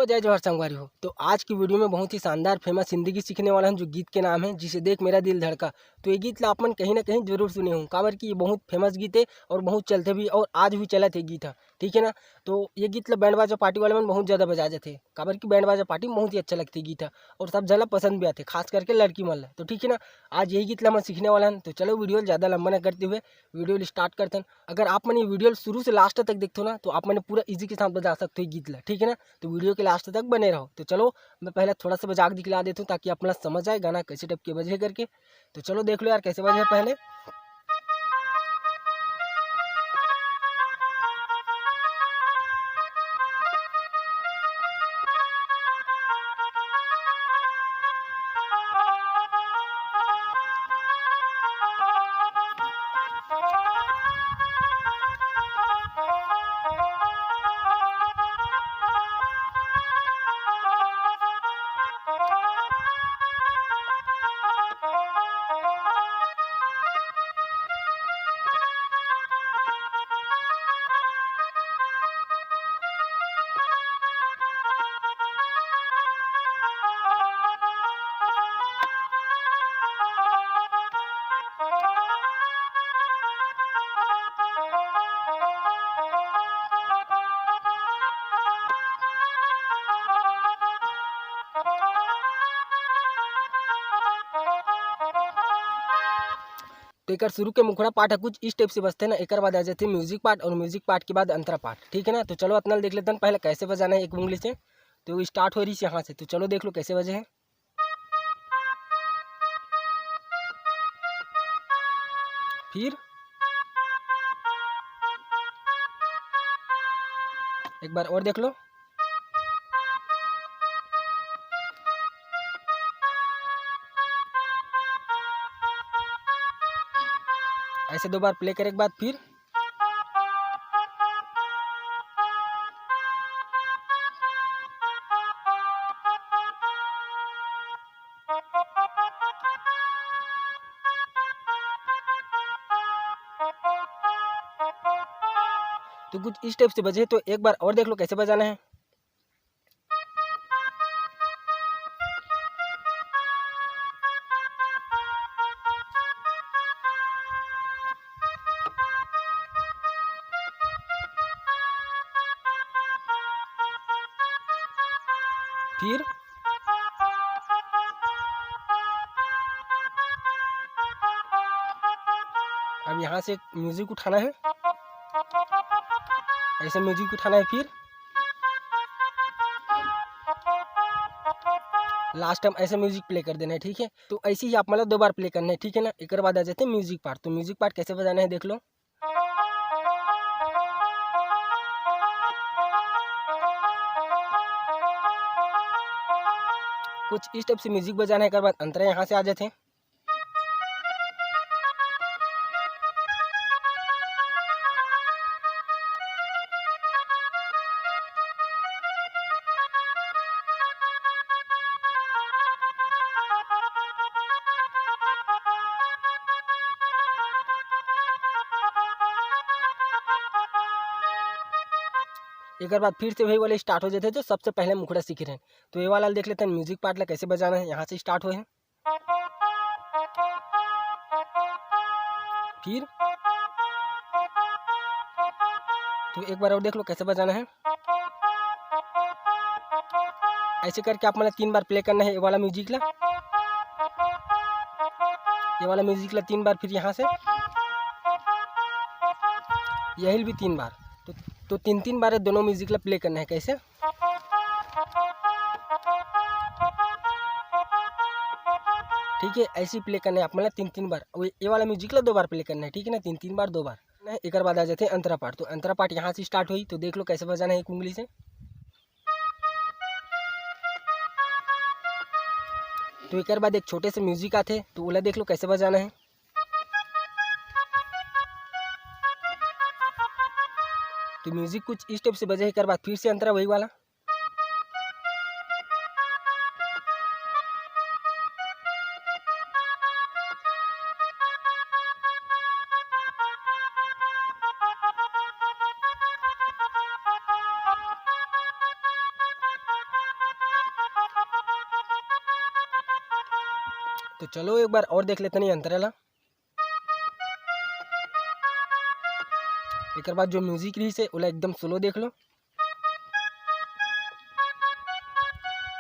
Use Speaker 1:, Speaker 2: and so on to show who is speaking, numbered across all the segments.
Speaker 1: तो जय जवाहर संगवारी हो। तो आज की वीडियो में बहुत ही शानदार फेमस हिंदी की सीखने वाला है जो गीत के नाम है जिसे देख मेरा दिल धड़का। तो ये गीत ला अपन कहीं ना कहीं जरूर सुने हूँ, काबर कि ये बहुत फेमस गीत है और बहुत चलते भी और आज भी चलत है गीत है, ठीक है ना। तो ये गीत ला बैंड बाजा पार्टी वाले में बहुत ज़्यादा बजा जाते, काबर की बैंड बाजा पार्टी में बहुत ही अच्छा लगती गीत है और सब ज़्यादा पसंद भी आते, खास करके लड़की मन ला। तो ठीक है ना, आज यही गीत ला मैं सीखने वाला है। तो चलो वीडियो ज़्यादा लंबा न करते हुए वीडियो स्टार्ट करते हैं। अगर आप मैंने वीडियो शुरू से लास्ट तक देखते हो ना तो आप मैंने पूरा इजी के साथ बजा सकते हो गीत ला, ठीक है ना। तो वीडियो के लास्ट तक बने रहो। तो चलो मैं पहले थोड़ा सा बजा के दिखला देता हूँ ताकि अपना समझ आए गाना कैसे टाइप के बजे करके। तो चलो देख लो यार कैसे बजे पहले। तो एक शुरू के मुखड़ा पार्ट है कुछ इस टाइप से बजते हैं ना, एक बाद आ जाते हैं म्यूजिक पार्ट और म्यूजिक पार्ट के बाद अंतरा पार्ट, ठीक है ना। तो चलो अपना देख लेते हैं पहले कैसे बजाना है एक उंगली से। तो स्टार्ट हो रही है यहाँ से, तो चलो देख लो कैसे बजे हैं। फिर एक बार और देख लो। ऐसे दो बार प्ले करे के बाद फिर तो कुछ इस टाइप से बजे। तो एक बार और देख लो कैसे बजाना है। फिर अब यहाँ से म्यूजिक उठाना है, ऐसे म्यूजिक उठाना है। फिर लास्ट टाइम ऐसे म्यूजिक प्ले कर देना है, ठीक है। तो ऐसे ही आप मतलब दो बार प्ले करना है, ठीक है ना। एक बाद आ जाते हैं म्यूजिक पार्ट। तो म्यूजिक पार्ट कैसे बजाना है देख लो। कुछ इस टाइप से म्यूजिक बजाना है, एक बाद अंतरा यहाँ से आ जाते हैं। एक बाद फिर से वही वाले स्टार्ट हो जाते हैं जो सबसे पहले मुखड़ा सीख रहे हैं। तो ये वाला देख लेते हैं म्यूजिक पार्ट ला कैसे बजाना है, यहाँ से स्टार्ट हुए हैं। फिर तो एक बार और देख लो कैसे बजाना है। ऐसे करके आप मतलब 3 बार प्ले करना है ये वाला म्यूजिक ला, ये वाला म्यूजिक ला 3 बार। फिर यहाँ से यही भी 3 बार। तो 3 बार दोनों म्यूजिक ला प्ले करना है कैसे। ठीक है, ऐसे ही प्ले करना है आप मतलब 3 बार। ये वाला म्यूजिक ला 2 बार प्ले करना है, ठीक है ना। 3 बार 2 बार। एक बाद आ जाते हैं अंतरा पार्ट। तो अंतरा पार्ट यहाँ से स्टार्ट हुई, तो देख लो कैसे बजाना है एक उंगली से। तो एक बाद एक छोटे से म्यूजिक आते, तो ओला देख लो कैसे बजाना है। तो म्यूजिक कुछ इस टाइप से बजे, एक बाद फिर से अंतरा वही वाला। तो चलो एक बार और देख लेते नहीं अंतरा ला। एक बाद जो म्यूजिक रही से ओला एकदम स्लो देख लो।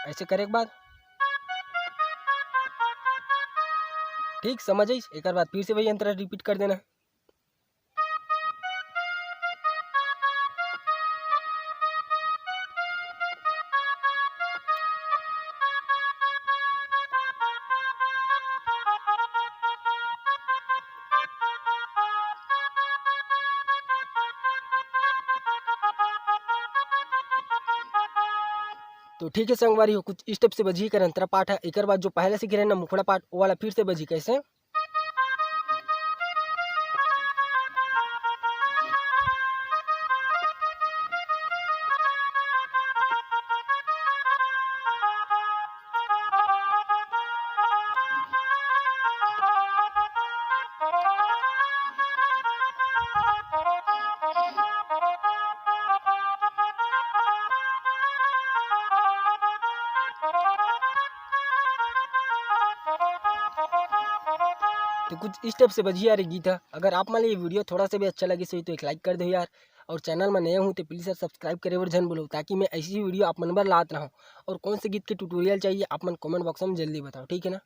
Speaker 1: ऐसे करे एक बाद ठीक समझ आई। एक बाद फिर से वही अंतरा रिपीट कर देना। तो ठीक है संगवारी हो, कुछ स्टेप से बजी कर अंतरा पाठ है। एक बाद जो पहले सीख रहे ना मुखड़ा पाठ वो वाला फिर से बजी कैसे। तो कुछ स्टेप से बजी यार गीत है। अगर आप मान ये वीडियो थोड़ा सा भी अच्छा लगे सही तो एक लाइक कर दो यार। और चैनल में नए हूँ तो प्लीज़ यार सब्सक्राइब करे और जन बोलो, ताकि मैं ऐसी वीडियो आप मन पर लात रहा हूँ। और कौन से गीत के ट्यूटोरियल चाहिए आप मन कमेंट बॉक्स में जल्दी बताओ, ठीक है ना।